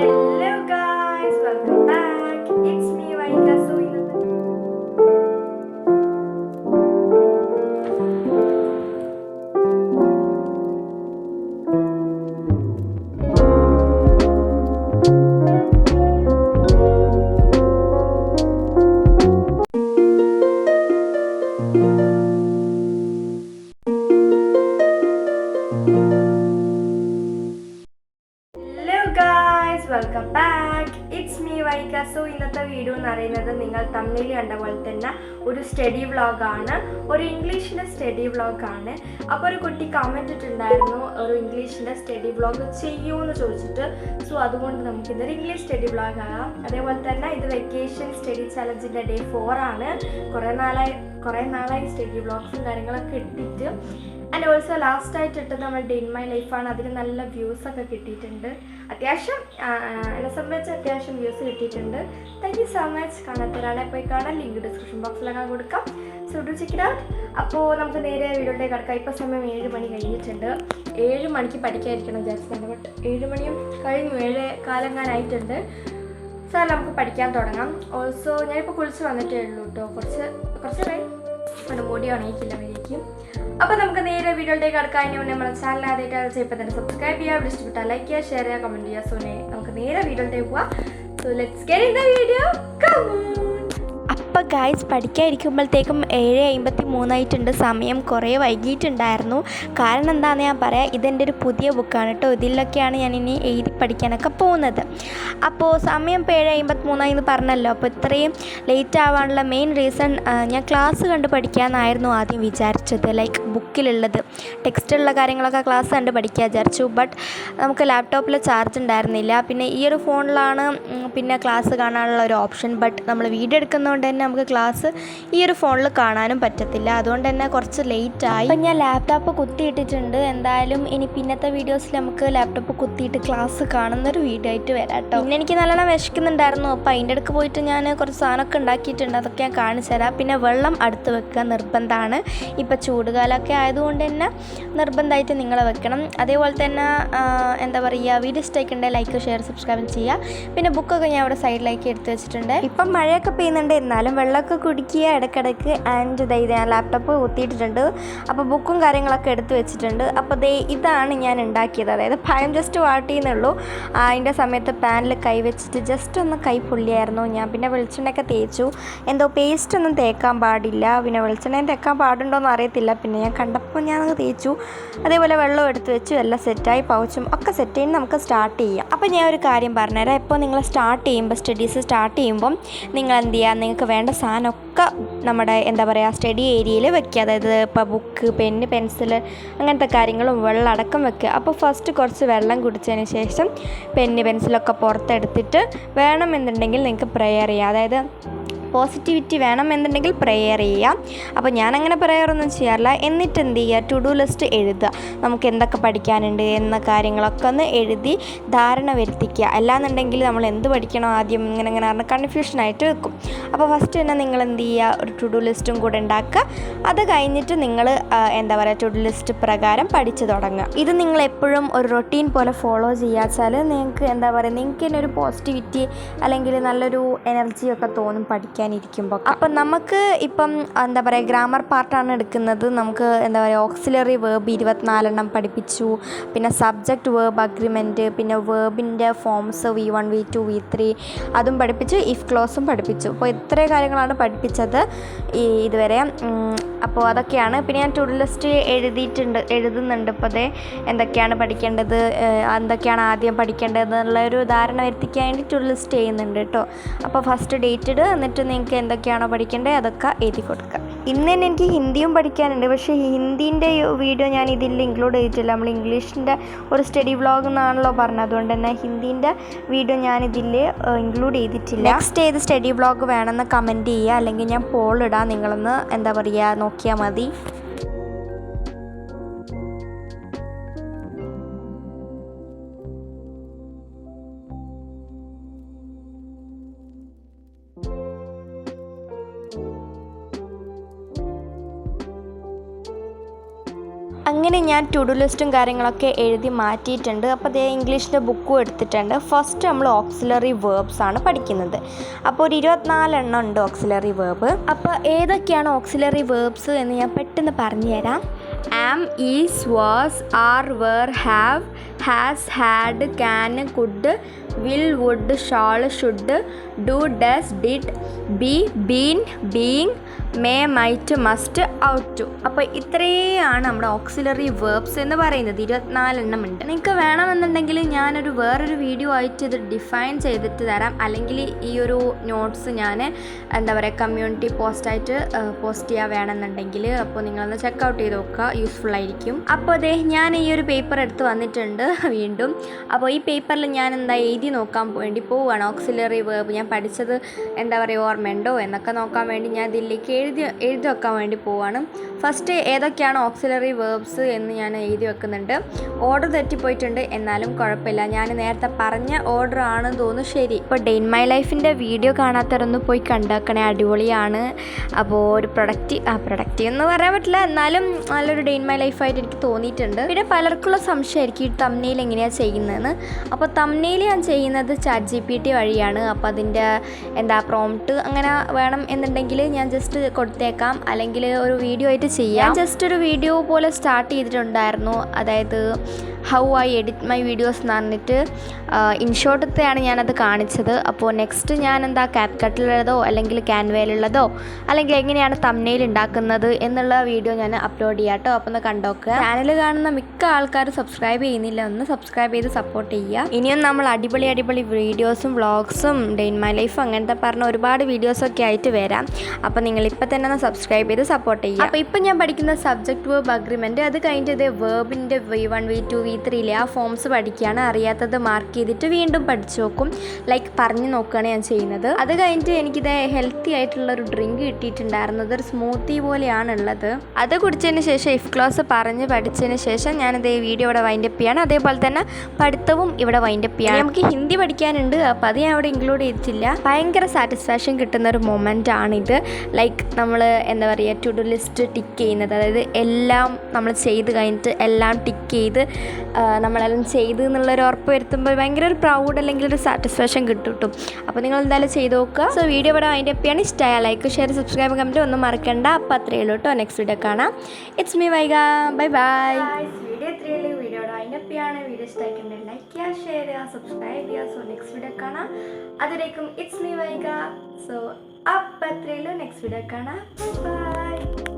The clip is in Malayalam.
Hello guys, welcome back. It's me Vaika. So Hello guys, welcome back. It's me Vaika. So ഇന്നത്തെ വീഡിയോ എന്ന് പറയുന്നത് നിങ്ങൾ തമ്മിൽ കണ്ട പോലെ തന്നെ ഒരു സ്റ്റഡി വ്ളോഗാണ്, ഒരു ഇംഗ്ലീഷിൻ്റെ സ്റ്റഡി വ്ളോഗാണ്. അപ്പോൾ ഒരു കുട്ടി കമൻറ്റ് ഇട്ടുണ്ടായിരുന്നു ഒരു ഇംഗ്ലീഷിൻ്റെ സ്റ്റഡി വ്ളോഗ് ചെയ്യുമെന്ന് ചോദിച്ചിട്ട്. സോ അതുകൊണ്ട് നമുക്ക് ഇന്നൊരു ഇംഗ്ലീഷ് സ്റ്റഡി വ്ളോഗ് ആകാം. അതേപോലെ തന്നെ ഇത് വെക്കേഷൻ സ്റ്റഡി ചലഞ്ചിൻ്റെ ഡേ 4 ആണ്. കുറേ നാളായി സ്റ്റഡി വ്ളോഗ്സും കാര്യങ്ങളൊക്കെ ഇട്ടിട്ട്. ആൻഡ് ഓൾസോ ലാസ്റ്റായിട്ട് ഇട്ടത് നമ്മൾ ഡേ ഇൻ മൈ ലൈഫാണ്. അതിന് നല്ല വ്യൂസൊക്കെ കിട്ടിയിട്ടുണ്ട്. അത്യാവശ്യം എന്നെ സംബന്ധിച്ച് അത്യാവശ്യം വ്യൂസ് കിട്ടിയിട്ടുണ്ട്. Thank you so much. കാണാത്തൊരാളെ പോയി കാണാൻ ലിങ്ക് ഡിസ്ക്രിപ്ഷൻ ബോക്സിലൊക്കെ കൊടുക്കാം. So do check it out. അപ്പോൾ നമുക്ക് നേരെ വീഡിയോയിലേക്ക് കിടക്കാം. ഇപ്പോൾ സമയം 7 മണി കഴിഞ്ഞിട്ടുണ്ട്. 7 മണിക്ക് പഠിക്കാതിരിക്കണം വിചാരിച്ചിട്ടുണ്ട്. ബട്ട് 7 മണിയും കഴിഞ്ഞു, 7 കാലങ്ങാനായിട്ടുണ്ട്. സാർ നമുക്ക് പഠിക്കാൻ തുടങ്ങാം. ഓൾസോ ഞാനിപ്പോൾ കുളിച്ച് വന്നിട്ടേ ഉള്ളൂ കേട്ടോ. കുറച്ച് കഴിഞ്ഞ് നമ്മുടെ ബോഡി ഉണങ്ങിക്കില്ല വരേക്കും. അപ്പോൾ നമുക്ക് നേരെ വീഡിയോയിലേക്ക് കിടക്കാൻ. ഇനി നമ്മുടെ ചാനൽ ആദ്യമായിട്ട് ചെയ്യുമ്പോൾ തന്നെ സബ്സ്ക്രൈബ് ചെയ്യുക, ഇവിടെ ഇഷ്ടപ്പെട്ടാൽ ലൈക്ക് ചെയ്യുക, ഷെയർ ചെയ്യുക, കമൻറ്റ് ചെയ്യുക. സോ നമുക്ക് നേരെ വീഡിയോയിലേക്ക് പോവാം. So let's get in the video. Come on. അപ്പോൾ ഗൈസ് പഠിക്കാതിരിക്കുമ്പോഴത്തേക്കും 7:53 ആയിട്ടുണ്ട്. സമയം കുറേ വൈകിയിട്ടുണ്ടായിരുന്നു. കാരണം എന്താണെന്ന് ഞാൻ പറയാം, ഇതെൻ്റെ ഒരു പുതിയ ബുക്കാണ് കേട്ടോ. ഇതിലൊക്കെയാണ് ഞാൻ ഇനി എഴുതി പഠിക്കാനൊക്കെ പോകുന്നത്. അപ്പോൾ സമയം ഇപ്പോൾ 7:53 എന്ന് പറഞ്ഞല്ലോ. അപ്പോൾ ഇത്രയും ലേറ്റ് ആവാനുള്ള മെയിൻ റീസൺ ഞാൻ ക്ലാസ് കണ്ട് പഠിക്കാമെന്നായിരുന്നു ആദ്യം വിചാരിച്ചത്. ലൈക്ക് ബുക്കിലുള്ളത് ടെക്സ്റ്റുള്ള കാര്യങ്ങളൊക്കെ ക്ലാസ് കണ്ട് പഠിക്കാൻ വിചാരിച്ചു. ബട്ട് നമുക്ക് ലാപ്ടോപ്പിൽ ചാർജ് ഉണ്ടായിരുന്നില്ല. പിന്നെ ഈ ഒരു ഫോണിലാണ് പിന്നെ ക്ലാസ് കാണാനുള്ള ഒരു ഓപ്ഷൻ. ബട്ട് നമ്മൾ വീഡിയോ എടുക്കുന്നതുകൊണ്ട് തന്നെ നമുക്ക് ക്ലാസ് ഈ ഒരു ഫോണിൽ കാണാനും പറ്റത്തില്ല. അതുകൊണ്ട് തന്നെ കുറച്ച് ലേറ്റായി. അപ്പം ഞാൻ ലാപ്ടോപ്പ് കുത്തിയിട്ടിട്ടുണ്ട്. എന്തായാലും ഇനി പിന്നത്തെ വീഡിയോസിൽ നമുക്ക് ലാപ്ടോപ്പ് കുത്തിയിട്ട് ക്ലാസ് കാണുന്നൊരു വീഡിയോ ആയിട്ട് വരാം കേട്ടോ. പിന്നെ എനിക്ക് നല്ലോണം വിശക്കുന്നുണ്ടായിരുന്നു. അപ്പോൾ അതിൻ്റെ അടുക്ക് പോയിട്ട് ഞാൻ കുറച്ച് സാധനമൊക്കെ ഉണ്ടാക്കിയിട്ടുണ്ട്. അതൊക്കെ ഞാൻ കാണിച്ചു തരാം. പിന്നെ വെള്ളം അടുത്ത് വെക്കുക നിർബന്ധമാണ്. ഇപ്പോൾ ചൂടുകാലമൊക്കെ ആയതുകൊണ്ട് തന്നെ നിർബന്ധമായിട്ട് നിങ്ങൾ വെക്കണം. അതേപോലെ തന്നെ എന്താ പറയുക, വീഡിയോ ഇഷ്ടമായിട്ടുണ്ടെങ്കിൽ ലൈക്ക്, ഷെയർ, സബ്സ്ക്രൈബ് ചെയ്യുക. പിന്നെ ബുക്കൊക്കെ ഞാൻ അവിടെ സൈഡിലേക്ക് എടുത്ത് വെച്ചിട്ടുണ്ട്. ഇപ്പം മഴയൊക്കെ പെയ്യുന്നുണ്ട്, എന്നാലും വെള്ളമൊക്കെ കുടിക്കുക ഇടയ്ക്കിടയ്ക്ക്. ആൻഡ് ഇത് ഞാൻ ലാപ്ടോപ്പ് കുത്തിയിട്ടിട്ടുണ്ട്. അപ്പോൾ ബുക്കും കാര്യങ്ങളൊക്കെ എടുത്ത് വെച്ചിട്ടുണ്ട്. അപ്പോൾ ഇതാണ് ഞാൻ ഉണ്ടാക്കിയത്. അതായത് പഴം ജസ്റ്റ് വാട്ടിയെന്നുള്ളൂ. അതിൻ്റെ സമയത്ത് പാനിൽ കൈ വെച്ചിട്ട് ജസ്റ്റ് ഒന്ന് കൈ പൊള്ളിയായിരുന്നു. ഞാൻ പിന്നെ വെളിച്ചെണ്ണയൊക്കെ തേച്ചു. എന്തോ പേസ്റ്റ് ഒന്നും തേക്കാൻ പാടില്ല. പിന്നെ വെളിച്ചെണ്ണ തേക്കാൻ പാടുണ്ടോയെന്ന് അറിയത്തില്ല. പിന്നെ ഞാൻ കണ്ടപ്പോൾ ഞാനത് തേച്ചു. അതേപോലെ വെള്ളം എടുത്ത് വെച്ചു. എല്ലാം സെറ്റായി, പൗച്ചും ഒക്കെ സെറ്റ് ചെയ്ത് നമുക്ക് സ്റ്റാർട്ട് ചെയ്യാം. അപ്പോൾ ഞാൻ ഒരു കാര്യം പറഞ്ഞുതരാം. ഇപ്പോൾ നിങ്ങൾ സ്റ്റാർട്ട് ചെയ്യുമ്പോൾ സ്റ്റഡീസ് സ്റ്റാർട്ട് ചെയ്യുമ്പം നിങ്ങൾ എന്ത് ചെയ്യുക, നിങ്ങൾക്ക് വേണ്ട സാധനമൊക്കെ നമ്മുടെ എന്താ പറയുക സ്റ്റഡി ഏരിയയിൽ വെക്കുക. അതായത് ഇപ്പോൾ ബുക്ക്, പെന്ന്, പെൻസിൽ അങ്ങനത്തെ കാര്യങ്ങളും വെള്ളം അടക്കം വെക്കുക. അപ്പോൾ ഫസ്റ്റ് കുറച്ച് വെള്ളം കുടിച്ചതിന് ശേഷം പെന്ന്, പെൻസിലൊക്കെ പുറത്തെടുത്തിട്ട് വേണമെന്നുണ്ടെങ്കിൽ നിങ്ങൾക്ക് പ്രെയർ ചെയ്യാം. അതായത് പോസിറ്റിവിറ്റി വേണമെന്നുണ്ടെങ്കിൽ പ്രെയർ ചെയ്യാം. അപ്പോൾ ഞാനങ്ങനെ പ്രെയറൊന്നും ചെയ്യാറില്ല. എന്നിട്ട് എന്ത് ചെയ്യുക, ടു ഡു ലിസ്റ്റ് എഴുതുക. നമുക്ക് എന്തൊക്കെ പഠിക്കാനുണ്ട് എന്ന കാര്യങ്ങളൊക്കെ ഒന്ന് എഴുതി ധാരണ വരുത്തിക്കുക. അല്ലാന്നുണ്ടെങ്കിൽ നമ്മൾ എന്ത് പഠിക്കണോ ആദ്യം ഇങ്ങനെ പറഞ്ഞാൽ കൺഫ്യൂഷനായിട്ട് വെക്കും. അപ്പോൾ ഫസ്റ്റ് തന്നെ നിങ്ങൾ എന്ത് ചെയ്യുക, ഒരു ടു ഡു ലിസ്റ്റും കൂടെ ഉണ്ടാക്കുക. അത് കഴിഞ്ഞിട്ട് നിങ്ങൾ എന്താ പറയുക ടു ഡു ലിസ്റ്റ് പ്രകാരം പഠിച്ചു തുടങ്ങുക. ഇത് നിങ്ങൾ എപ്പോഴും ഒരു റൊട്ടീൻ പോലെ ഫോളോ ചെയ്യാച്ചാൽ നിങ്ങൾക്ക് എന്താ പറയുക, നിങ്ങൾക്ക് തന്നെ ഒരു പോസിറ്റിവിറ്റി അല്ലെങ്കിൽ നല്ലൊരു എനർജിയൊക്കെ തോന്നും പഠിക്കാനിരിക്കുമ്പോൾ. അപ്പം നമുക്ക് ഇപ്പം എന്താ പറയുക ഗ്രാമർ പാർട്ടാണ് എടുക്കുന്നത്. നമുക്ക് എന്താ പറയുക ഓക്സിലറി വേർബ് 24 പഠിപ്പിച്ചു. പിന്നെ സബ്ജക്റ്റ്, വേർബ്, അഗ്രിമെൻറ്റ്, പിന്നെ വേർബിൻ്റെ ഫോംസ് V1, V2, V3 അതും പഠിപ്പിച്ചു. ഇഫ് ക്ലോസും പഠിപ്പിച്ചു. അപ്പോൾ ഇത്രയും കാര്യങ്ങളാണ് പഠിപ്പിച്ചത് ഇതുവരെ. അപ്പോൾ അതൊക്കെയാണ്. പിന്നെ ഞാൻ ടു ഡു ലിസ്റ്റ് എഴുതുന്നുണ്ട്. ഇപ്പോൾ എന്തൊക്കെയാണ് പഠിക്കേണ്ടത്, എന്തൊക്കെയാണ് ആദ്യം പഠിക്കേണ്ടത് എന്നുള്ളൊരു ധാരണ വരുത്തിക്കാൻ വേണ്ടി ടു ഡു ലിസ്റ്റ് ചെയ്യുന്നുണ്ട് കേട്ടോ. അപ്പോൾ ഫസ്റ്റ് ഡേറ്റ് ഇടുക. എന്നിട്ട് നിങ്ങൾക്ക് എന്തൊക്കെയാണോ പഠിക്കേണ്ടത് അതൊക്കെ എഴുതി കൊടുക്കുക. ഇന്ന് തന്നെ എനിക്ക് ഹിന്ദിയും പഠിക്കാനുണ്ട്. പക്ഷേ ഹിന്ദീൻ്റെ വീഡിയോ ഞാൻ ഇതിൽ ഇൻക്ലൂഡ് ചെയ്തിട്ടില്ല. നമ്മൾ ഇംഗ്ലീഷിൻ്റെ ഒരു സ്റ്റഡി വ്ളോഗ് എന്നാണല്ലോ പറഞ്ഞത്. അതുകൊണ്ട് തന്നെ ഹിന്ദീൻ്റെ വീഡിയോ ഞാനിതിൽ ഇൻക്ലൂഡ് ചെയ്തിട്ടില്ല. നെക്സ്റ്റ് ഏത് സ്റ്റഡി വ്ളോഗ് വേണമെന്ന് കമൻറ്റ് ചെയ്യുക. അല്ലെങ്കിൽ ഞാൻ പോൾ ഇടാം, നിങ്ങളൊന്ന് എന്താ പറയുക നോക്കിയാൽ മതി. അങ്ങനെ ഞാൻ ടു ഡു ലിസ്റ്റും കാര്യങ്ങളൊക്കെ എഴുതി മാറ്റിയിട്ടുണ്ട്. അപ്പോൾ അതേ ഇംഗ്ലീഷിൻ്റെ ബുക്കും എടുത്തിട്ടുണ്ട്. ഫസ്റ്റ് നമ്മൾ ഓക്സിലറി വേർബ്സ് ആണ് പഠിക്കുന്നത്. അപ്പോൾ ഒരു 24 എണ്ണം ഉണ്ട് ഓക്സിലറി വേർബ്. അപ്പോൾ ഏതൊക്കെയാണ് ഓക്സിലറി വേർബ്സ് എന്ന് ഞാൻ പെട്ടെന്ന് പറഞ്ഞുതരാം. am, is, was, are, were, have, has, had, can, could, will, would, shall, should, do, does, did, be, been, being, may, might, must, ought to. അപ്പോൾ ഇത്രയാണ് നമ്മുടെ ഓക്സിലറി വേർബ്സ് എന്ന് പറയുന്നത്. 24 എണ്ണം ഉണ്ട്. നിങ്ങൾക്ക് വേണമെന്നുണ്ടെങ്കിൽ ഞാനൊരു വേറൊരു വീഡിയോ ആയിട്ട് ഇത് ഡിഫൈൻ ചെയ്തിട്ട് തരാം. അല്ലെങ്കിൽ ഈ ഒരു നോട്ട്സ് ഞാൻ എന്താ പറയുക കമ്മ്യൂണിറ്റി പോസ്റ്റായിട്ട് പോസ്റ്റ് ചെയ്യാൻ വേണമെന്നുണ്ടെങ്കിൽ അപ്പോൾ നിങ്ങളൊന്ന് ചെക്കൗട്ട് ചെയ്ത് നോക്കുക, യൂസ്ഫുൾ ആയിരിക്കും. അപ്പോൾ അതെ ഞാൻ ഈ ഒരു പേപ്പർ എടുത്ത് വന്നിട്ടുണ്ട് വീണ്ടും. അപ്പോൾ ഈ പേപ്പറിൽ ഞാൻ എന്താ എഴുതി നോക്കാൻ വേണ്ടി പോവുകയാണ്. ഓക്സിലറി വേർബ് ഞാൻ പഠിച്ചത് എന്താ പറയുക ഓർമ്മയുണ്ടോ എന്നൊക്കെ നോക്കാൻ വേണ്ടി ഞാൻ ഇതിലേക്ക് എഴുതി വെക്കാൻ വേണ്ടി പോവുകയാണ്. ഫസ്റ്റ് ഏതൊക്കെയാണ് ഓക്സിലറി വേർബ്സ് എന്ന് ഞാൻ എഴുതി വെക്കുന്നുണ്ട്. ഓർഡർ തെറ്റിപ്പോയിട്ടുണ്ട്, എന്നാലും കുഴപ്പമില്ല. ഞാൻ നേരത്തെ പറഞ്ഞ ഓർഡർ ആണെന്ന് തോന്നുന്നു ശരി. ഇപ്പോൾ ഡേ ഇൻ മൈ ലൈഫിൻ്റെ വീഡിയോ കാണാത്തവരൊന്ന് പോയി കണ്ടാക്കണേ, അടിപൊളിയാണ്. അപ്പോൾ ഒരു പ്രൊഡക്റ്റ് എന്ന് പറയാൻ പറ്റില്ല, എന്നാലും നല്ലൊരു ഡേ ഇൻ മൈ ലൈഫായിട്ട് എനിക്ക് തോന്നിയിട്ടുണ്ട്. പിന്നെ പലർക്കുള്ള സംശയമായിരിക്കും ഈ തംബ്നെയിൽ എങ്ങനെയാണ് ചെയ്യുന്നതെന്ന്. അപ്പോൾ തംബ്നെയിൽ ഞാൻ ചെയ്യുന്നത് ChatGPT വഴിയാണ്. അപ്പോൾ അതിൻ്റെ പ്രോംപ്റ്റ് അങ്ങനെ വേണം എന്നുണ്ടെങ്കിൽ ഞാൻ ജസ്റ്റ് കൊടുത്തേക്കാം, അല്ലെങ്കിൽ ഒരു വീഡിയോ ആയിട്ട് ചെയ്യാം. ജസ്റ്റ് ഒരു വീഡിയോ പോലെ സ്റ്റാർട്ട് ചെയ്തിട്ടുണ്ടായിരുന്നു. അതായത് how I edit my videos എന്ന് പറഞ്ഞിട്ട് ഇൻഷോട്ടത്തെയാണ് ഞാനത് കാണിച്ചത്. അപ്പോൾ നെക്സ്റ്റ് ഞാൻ CapCutലുള്ളതോ അല്ലെങ്കിൽ ക്യാൻവയിലുള്ളതോ അല്ലെങ്കിൽ എങ്ങനെയാണ് തംബ്നെയിൽ ഉണ്ടാക്കുന്നത് എന്നുള്ള വീഡിയോ ഞാൻ അപ്ലോഡ് ചെയ്യാം കേട്ടോ. അപ്പോൾ ഒന്ന് കണ്ടോക്കുക. ചാനൽ കാണുന്ന മിക്ക ആൾക്കാരും സബ്സ്ക്രൈബ് ചെയ്യുന്നില്ല, ഒന്ന് സബ്സ്ക്രൈബ് ചെയ്ത് സപ്പോർട്ട് ചെയ്യുക. ഇനിയും നമ്മൾ അടിപൊളി വീഡിയോസും വ്ളോഗ്സും ഡേ ഇൻ മൈ ലൈഫ് അങ്ങനത്തെ പറഞ്ഞ ഒരുപാട് വീഡിയോസൊക്കെ ആയിട്ട് വരാം. അപ്പോൾ നിങ്ങളിപ്പോൾ തന്നെ ഒന്ന് സബ്സ്ക്രൈബ് ചെയ്ത് സപ്പോർട്ട് ചെയ്യുക. അപ്പോൾ ഇപ്പം ഞാൻ പഠിക്കുന്ന സബ്ജക്റ്റ് വേർബ് അഗ്രിമെൻറ്റ്, അത് കഴിഞ്ഞിട്ട് വേർബിൻ്റെ V1 V2 V3 ആ ഫോംസ് പഠിക്കുകയാണ്. അറിയാത്തത് മാർക്ക് ചെയ്തിട്ട് വീണ്ടും പഠിച്ചു നോക്കും, ലൈക്ക് പറഞ്ഞു നോക്കുകയാണ് ഞാൻ ചെയ്യുന്നത്. അത് കഴിഞ്ഞിട്ട് എനിക്കിത് ഹെൽത്തി ആയിട്ടുള്ളൊരു ഡ്രിങ്ക് കിട്ടിയിട്ടുണ്ടായിരുന്നു. അതൊരു സ്മൂത്തി പോലെയാണുള്ളത്. അത് കുടിച്ചതിന് ശേഷം ഇഫ് ക്ലോസ് പറഞ്ഞ് പഠിച്ചതിന് ശേഷം ഞാനിത് വീഡിയോ ഇവിടെ വൈൻഡപ്പ് ചെയ്യാണ്. അതേപോലെ തന്നെ പഠിത്തവും ഇവിടെ വൈൻഡപ്പ് ചെയ്യാണ്. നമുക്ക് ഹിന്ദി പഠിക്കാനുണ്ട്, അപ്പോൾ അത് ഞാൻ അവിടെ ഇൻക്ലൂഡ് ചെയ്തിട്ടില്ല. ഭയങ്കര സാറ്റിസ്ഫാക്ഷൻ കിട്ടുന്ന ഒരു മൊമെൻ്റ് ആണിത്. ലൈക്ക് നമ്മൾ എന്താ പറയുക ടു ഡു ലിസ്റ്റ് ടിക്ക് ചെയ്യുന്നത്, അതായത് എല്ലാം നമ്മൾ ചെയ്ത് കഴിഞ്ഞിട്ട് എല്ലാം ടിക്ക് ചെയ്ത് നമ്മളെല്ലാം ചെയ്ത് എന്നുള്ളൊരു ഉറപ്പ് വരുത്തുമ്പോൾ ഭയങ്കര ഒരു പ്രൗഡ് അല്ലെങ്കിൽ ഒരു സാറ്റിസ്ഫാക്ഷൻ കിട്ടും. അപ്പോൾ നിങ്ങൾ എന്തായാലും ചെയ്ത് നോക്കുക. സോ വീഡിയോ ഇവിടെ വൈൻഡപ്പ് ചെയ്യാണ്. ഇഷ്ടമായ ലൈക്ക് ഷെയർ സബ്സ്ക്രൈബ് കമൻറ്റ് ഒന്നും മറക്കണ്ട. അപ്പോൾ അത്രയേ ഉള്ളൂ കേട്ടോ. നെക്സ്റ്റ് വീഡിയോ കാണാം. It's me Vaiga. Bye bye. Video ഇത്രയേ വീഡിയോ വൈൻഡപ്പ് ചെയ്യാണ്. വീഡിയോ ഇഷ്ടമായിട്ടുണ്ടെങ്കിൽ ലൈക്ക് ചെയ്യുക, ഷെയർ ചെയ്യുക, സബ്സ്ക്രൈബ് ചെയ്യുക. സോ നെക്സ്റ്റ് വീഡിയോ കാണാം. അതിലേക്കും ഇറ്റ്സ് മീ വൈഗ. സോ അപ്പോൾ അത്രയേ ഉള്ളൂ. നെക്സ്റ്റ് വീഡിയോ കാണാം. ബൈ.